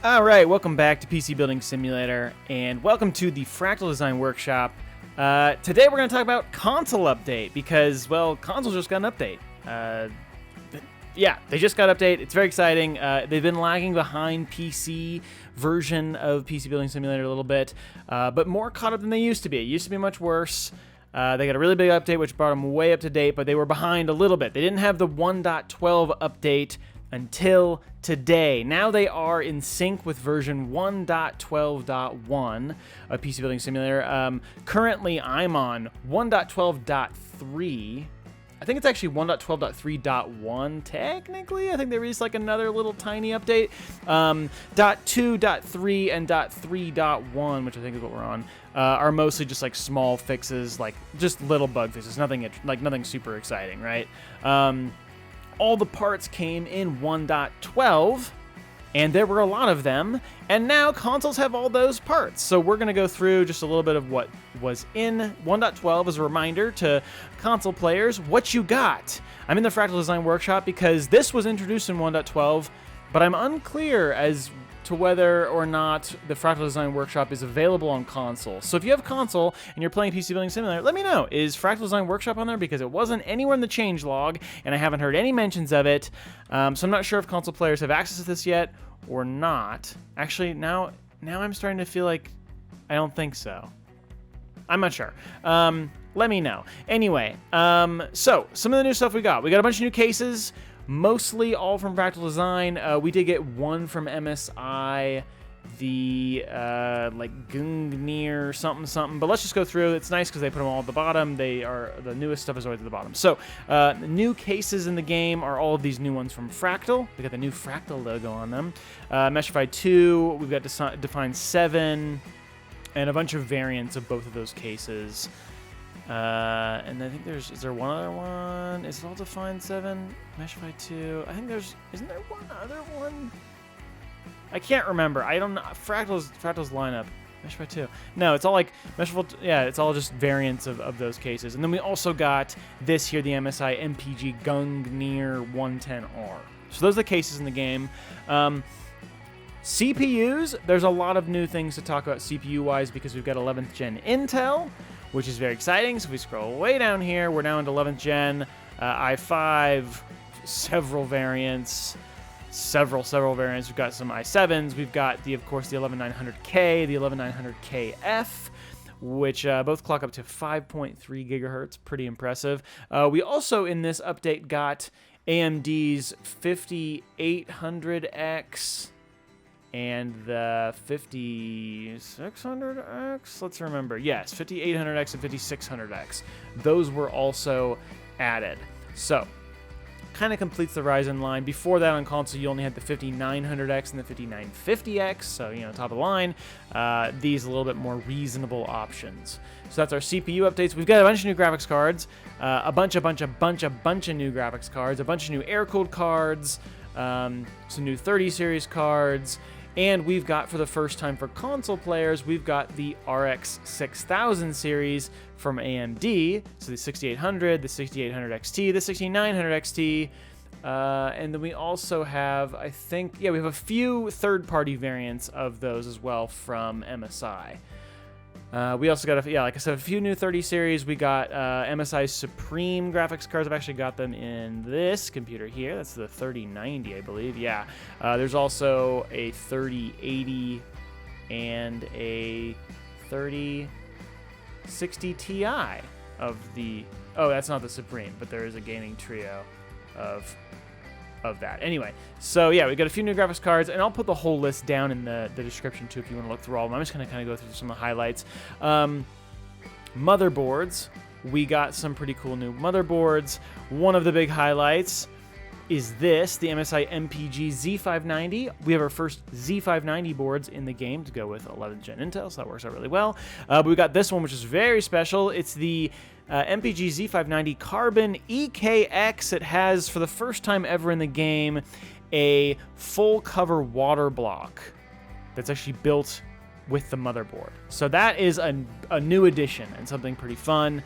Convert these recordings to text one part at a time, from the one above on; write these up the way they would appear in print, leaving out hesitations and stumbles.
All right, welcome back to PC Building Simulator, and welcome to the Fractal Design Workshop. Today we're going to talk about console update, because, well, consoles just got an update. Yeah, they just got an update. It's very exciting. They've been lagging behind PC version of PC Building Simulator a little bit, but more caught up than they used to be. It used to be much worse. They got a really big update, which brought them way up to date, but they were behind a little bit. They didn't have the 1.12 update until today. Now they are in sync with version 1.12.1 of PC Building Simulator. Currently, I'm on 1.12.3. I think it's actually 1.12.3.1, technically. I think they released like another little tiny update. .2.3 and .3.1, which I think is what we're on, are mostly just like small fixes, like just little bug fixes, nothing super exciting, right? All the parts came in 1.12, and there were a lot of them, and now consoles have all those parts. So we're going to go through just a little bit of what was in 1.12 as a reminder to console players what you got. I'm in the Fractal Design Workshop because this was introduced in 1.12, but I'm unclear as to whether or not the Fractal Design Workshop is available on console. So if you have a console and you're playing PC Building Simulator, let me know. Is Fractal Design Workshop on there? Because it wasn't anywhere in the changelog, and I haven't heard any mentions of it. So I'm not sure if console players have access to this yet or not. Actually, now I'm starting to feel like I don't think so. I'm not sure. Let me know. Anyway, so some of the new stuff we got. We got a bunch of new cases. Mostly all from Fractal Design. We did get one from MSI, the like Gungnir something, but let's just go through. It's nice because they put them all at the bottom. The newest stuff is always at the bottom. So the new cases in the game are all of these new ones from Fractal. We got the new Fractal logo on them. Meshify 2, we've got Define 7, and a bunch of variants of both of those cases. And I think is there one other one? Is it all Define 7? Meshify 2? I think isn't there one other one? I can't remember. I don't know. Fractal's lineup. Meshify 2. No, it's all like Meshify, yeah, it's all just variants of those cases. And then we also got this here, the MSI MPG Gungnir 110R. So those are the cases in the game. CPUs, there's a lot of new things to talk about CPU-wise because we've got 11th gen Intel, which is very exciting. So if we scroll way down here, we're now into 11th gen, i5, several variants. We've got some i7s. We've got, of course, the 11900K, the 11900KF, which both clock up to 5.3 gigahertz. Pretty impressive. We also, in this update, got AMD's 5800X and the 5600X, let's remember. Yes, 5800X and 5600X. Those were also added. So, kind of completes the Ryzen line. Before that on console, you only had the 5900X and the 5950X, so, top of the line. These a little bit more reasonable options. So that's our CPU updates. We've got a bunch of new graphics cards, a bunch of new graphics cards, a bunch of new air-cooled cards, some new 30 series cards, and we've got, for the first time for console players, we've got the RX 6000 series from AMD. So the 6800, the 6800 XT, the 6900 XT, and then we also have, I think, we have a few third-party variants of those as well from MSI. We also got, like I said, a few new 30 series. We got MSI Supreme graphics cards. I've actually got them in this computer here. That's the 3090, I believe. Yeah. There's also a 3080 and a 3060 Ti of the... Oh, that's not the Supreme, but there is a gaming trio of that. Anyway, so yeah, we got a few new graphics cards, and I'll put the whole list down in the description too if you want to look through all of them. I'm just going to kind of go through some of the highlights. Motherboards, we got some pretty cool new motherboards. One of the big highlights is this, the MSI MPG Z590. We have our first Z590 boards in the game to go with 11th gen Intel, so that works out really well. But we got this one, which is very special. It's the MPG Z590 Carbon EKX. It has, for the first time ever in the game, a full cover water block that's actually built with the motherboard. So that is a new addition and something pretty fun.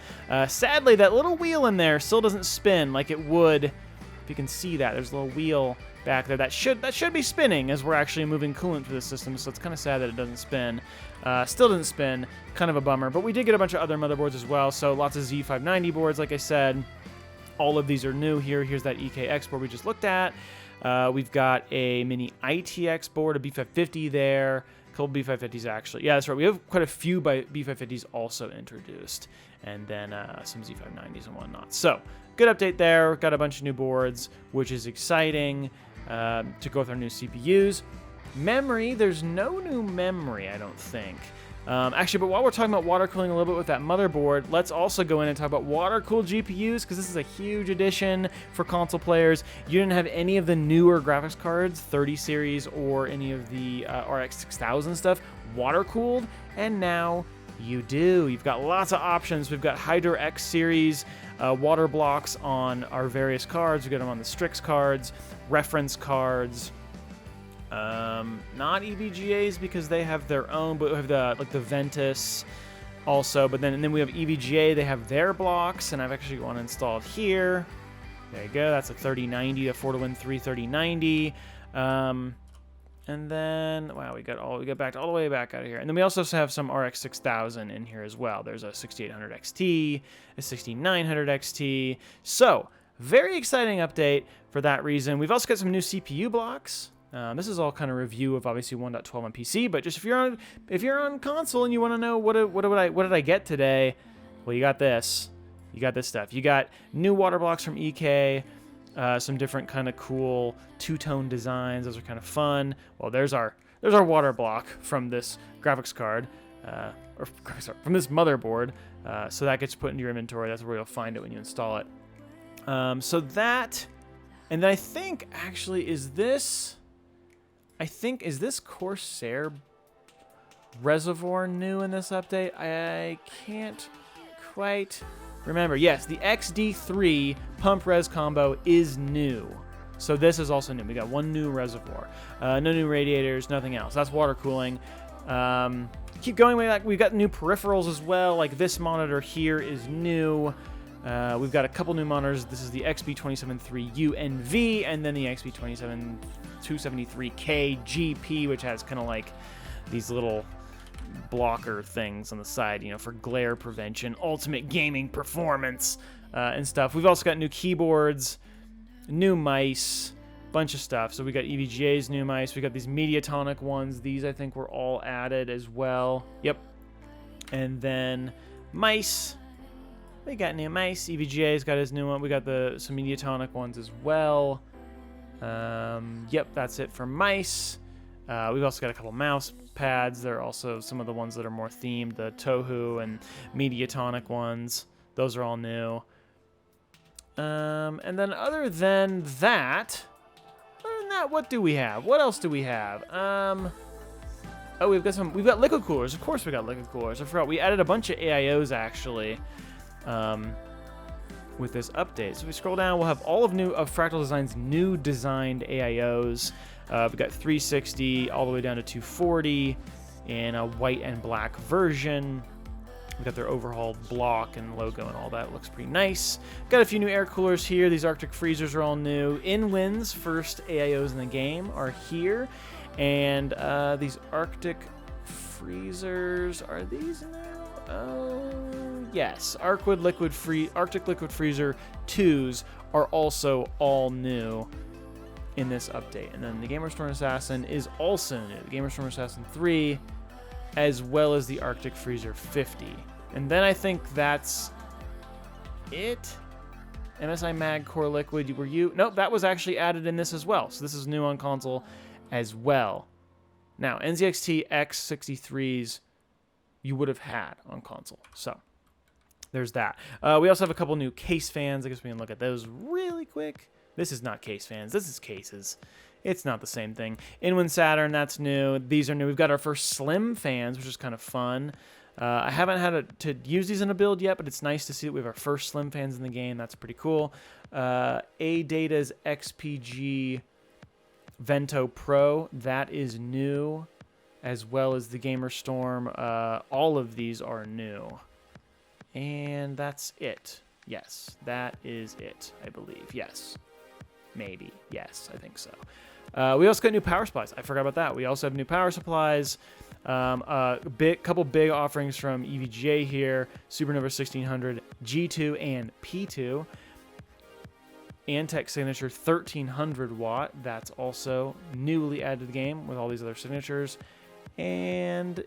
Sadly, that little wheel in there still doesn't spin like it would. If you can see that, there's a little wheel back there. That should be spinning as we're actually moving coolant through the system, so it's kind of sad that it doesn't spin. Still doesn't spin, kind of a bummer. But we did get a bunch of other motherboards as well, so lots of Z590 boards, like I said. All of these are new here. Here's that EVGA board we just looked at. We've got a mini ITX board, a B550 there. A couple B550s actually. Yeah, that's right. We have quite a few B550s also introduced. And then some Z590s and whatnot. So, good update there. Got a bunch of new boards, which is exciting to go with our new CPUs. Memory, there's no new memory, I don't think. Actually, but while we're talking about water cooling a little bit with that motherboard, let's also go in and talk about water-cooled GPUs, because this is a huge addition for console players. You didn't have any of the newer graphics cards, 30 series, or any of the RX 6000 stuff water-cooled, and now you do. You've got lots of options. We've got Hydro X series water blocks on our various cards. We've got them on the Strix cards, reference cards. Not EVGAs because they have their own, but we have the Ventus also. But then we have EVGA. They have their blocks, and I've actually got one installed here. There you go. That's a 3090, a 4-to-win 3 3090. And then wow, we got all the way back out of here. And then we also have some RX 6000 in here as well. There's a 6800 XT, a 6900 XT. So very exciting update for that reason. We've also got some new CPU blocks. This is all kind of review of obviously 1.12 on PC, but just if you're on console and you want to know what did I get today, well, you got this. You got this stuff. You got new water blocks from EK, some different kind of cool two-tone designs. Those are kind of fun. Well, there's our water block from this graphics card, from this motherboard. So that gets put into your inventory. That's where you'll find it when you install it. So that, and then I think actually is this Corsair Reservoir new in this update? I can't quite remember. Yes, the XD3 pump res combo is new. So this is also new. We got one new reservoir. No new radiators, nothing else. That's water cooling. Keep going way back. We've got new peripherals as well. Like this monitor here is new. We've got a couple new monitors. This is the XB273 UNV, and then the XB273K GP, which has kind of like these little blocker things on the side, you know, for glare prevention, ultimate gaming performance, and stuff. We've also got new keyboards, new mice, bunch of stuff. So we got EVGA's new mice. We got these Mediatonic ones. These I think were all added as well. Yep. And then mice. We got new mice. EVGA's got his new one. We got some Mediatonic ones as well. Yep, that's it for mice. We've also got a couple mouse pads. There are also some of the ones that are more themed, the Toho and Mediatonic ones. Those are all new. And then other than that, what do we have? What else do we have? Oh, we've got liquid coolers. Of course we got liquid coolers. I forgot. We added a bunch of AIOs actually. With this update. So if we scroll down, we'll have all of Fractal Design's new designed AIOs. We've got 360 all the way down to 240 in a white and black version. We've got their overhauled block and logo and all that. It looks pretty nice. Got a few new air coolers here. These Arctic freezers are all new. InWind's first AIOs in the game are here. And these Arctic freezers, are these new? Oh, yes. Arctic Liquid Freezer 2s are also all new in this update. And then the Gamerstorm Assassin is also new. The Gamerstorm Assassin 3, as well as the Arctic Freezer 50. And then I think that's it. MSI Mag Core Liquid, were you? Nope, that was actually added in this as well. So this is new on console as well. Now, NZXT X63s you would have had on console. So there's that. We also have a couple new case fans. I guess we can look at those really quick. This is not case fans. This is cases. It's not the same thing. InWind Saturn, that's new. These are new. We've got our first slim fans, which is kind of fun. I haven't had to use these in a build yet, but it's nice to see that we have our first slim fans in the game. That's pretty cool. AData's XPG Vento Pro, that is new, as well as the Gamerstorm. All of these are new. And that's it. Yes, that is it, I believe. Yes. maybe. Yes, I think so. We also got new power supplies. I forgot about that. We also have new power supplies. Couple big offerings from EVGA here. Supernova 1600, G2, and P2. Antec signature 1300 watt. That's also newly added to the game with all these other signatures. And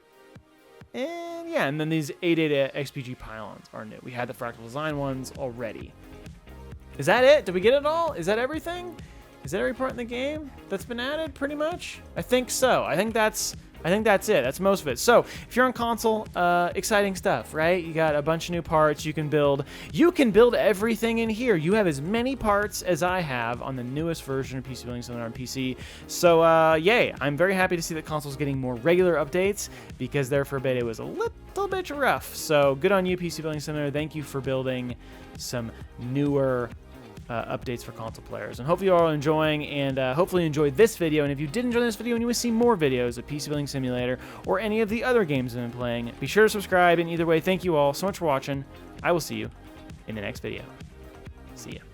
yeah, and then these 888 XPG pylons are new. We had the Fractal design ones already. Is that it? Did we get it all? Is that everything? Is that every part in the game that's been added, pretty much? I think so. I think that's it. That's most of it. So if you're on console, exciting stuff, right? You got a bunch of new parts you can build. You can build everything in here. You have as many parts as I have on the newest version of PC Building Simulator on PC. So yay! I'm very happy to see that console's getting more regular updates, because there for a bit it was a little bit rough. So good on you, PC Building Simulator. Thank you for building some newer updates for console players, and hopefully you're all enjoying, and hopefully you enjoyed this video. And if you did enjoy this video and you want to see more videos of PC Building Simulator or any of the other games I've been playing, be sure to subscribe. And either way, thank you all so much for watching. I will see you in the next video. See ya.